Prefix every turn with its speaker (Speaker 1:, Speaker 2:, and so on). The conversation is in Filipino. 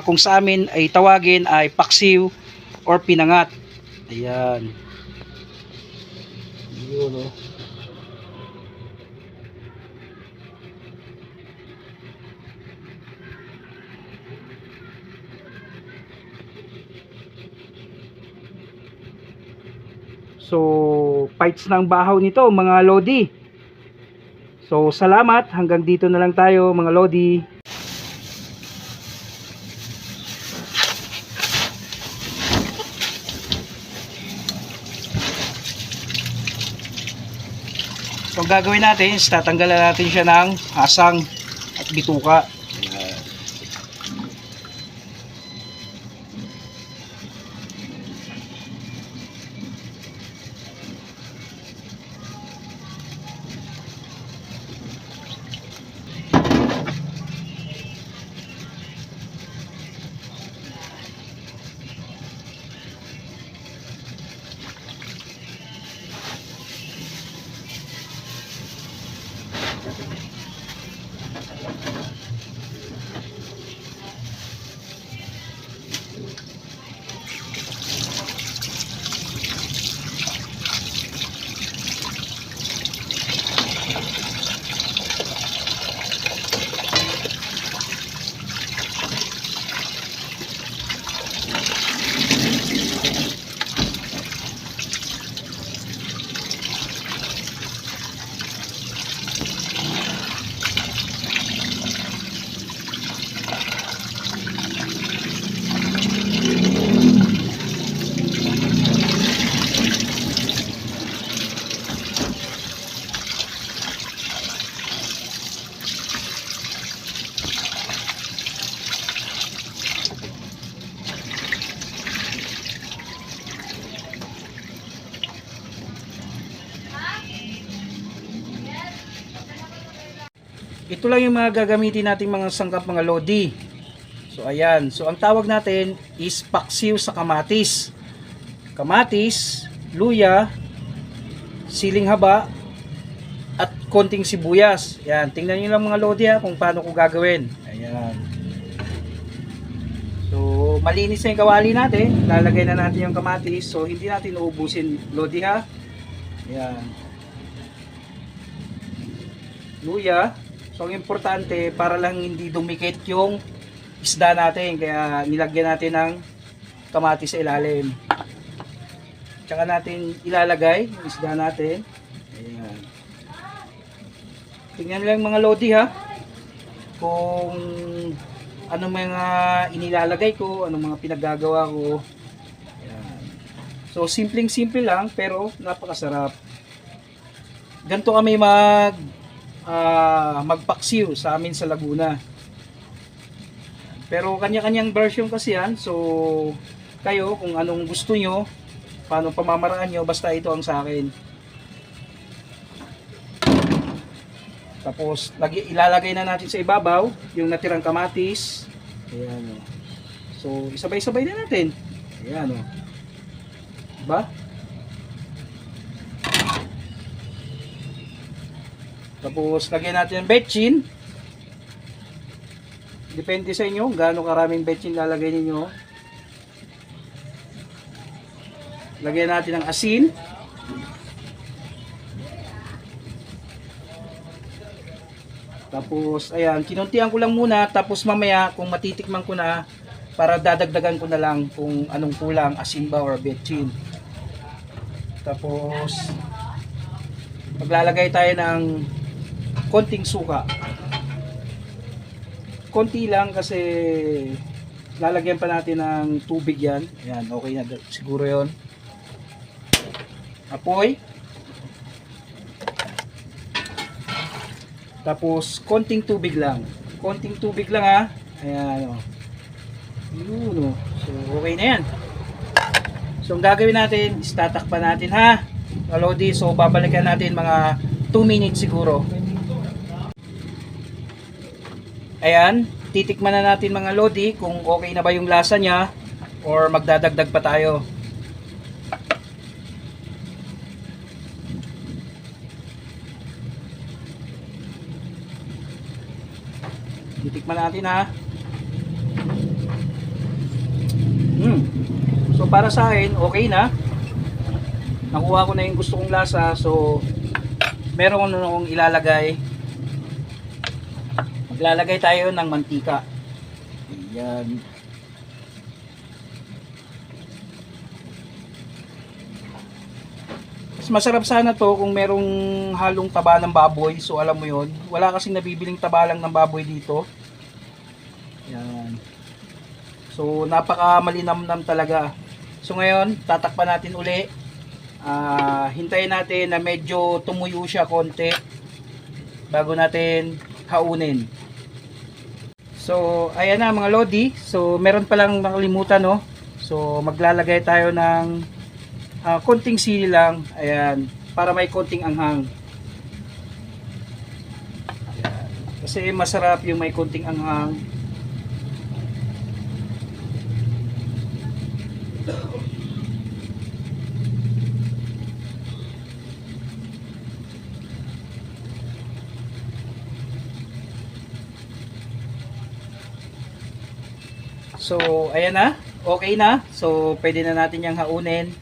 Speaker 1: Kung sa amin ay tawagin ay paksiw or pinangat. Ayan. Yun, oh. So, parts ng bahaw nito mga lodi. So, salamat. Hanggang dito na lang tayo mga lodi. So, ang gagawin natin is tatanggalan natin siya ng hasang at bituka. Ito lang yung mga gagamitin nating mga sangkap mga lodi. So ayan, so ang tawag natin is paksiw sa kamatis. Kamatis, luya, siling haba, at konting sibuyas. Ayan, tingnan nyo lang mga lodi ha, kung paano ko gagawin. Ayan. So malinis na yung kawali natin. Lalagay na natin yung kamatis. So hindi natin uubusin lodi ha. Ayan. Luya. So ang importante para lang hindi dumikit yung isda natin, kaya nilagyan natin ng kamatis sa ilalim. Tsaka natin ilalagay yung isda natin. Ayan. Tingnan lang mga lodi ha, kung ano mga inilalagay ko, anong mga pinaggagawa ko. Ayan. So simpleng-simple lang pero napakasarap. Ganito kami magpaksiw sa amin sa Laguna. Pero kanya-kanyang version kasi yan. So kayo kung anong gusto nyo, paano pamamaraan nyo, basta ito ang sa akin. Tapos ilalagay na natin sa ibabaw yung natirang kamatis. Ayan, oh. So isabay-sabay na natin. Ayan, oh. Diba? Tapos lagyan natin ng betchin. Depende sa inyo gaano karaming betchin lalagay niyo. Lagyan natin ng asin. Tapos ayan, kinuntihan ko lang muna, tapos mamaya kung matitikman ko na, para dadagdagan ko na lang kung anong kulang, asin ba or betchin. Tapos maglalagay tayo ng konting suka. Konti lang kasi lalagyan pa natin ng tubig yan. Ayan, okay na siguro yon. Apoy. Tapos konting tubig lang. Konting tubig lang ha. Ayan, oh. Yun, oh. So okay na yan. So ang gagawin natin is tatakpan natin ha, mga lodi. So babalikan natin mga 2 minutes siguro. Ayan, titikman na natin mga lodi kung okay na ba yung lasa niya or magdadagdag pa tayo. Titikman natin ha. para sa akin, okay na. Nakuha ko na yung gusto kong lasa. So, meron na akong ilalagay. Maglalagay tayo ng mantika. Ayan. Mas masarap sana to kung merong halong taba ng baboy. So, alam mo yon, wala kasing nabibiling taba lang ng baboy dito. Ayan. So, napaka malinamnam talaga. So, ngayon, tatakpan natin uli. Hintayin natin na medyo tumuyo siya konti bago natin haunin. So, ayan na mga lodi. So, meron palang nakalimutan, no? So, maglalagay tayo ng konting sili lang. Ayan, para may konting anghang. Ayan. Kasi masarap yung may konting anghang. So, ayan na. Okay na. So, pwede na natin yung haunin.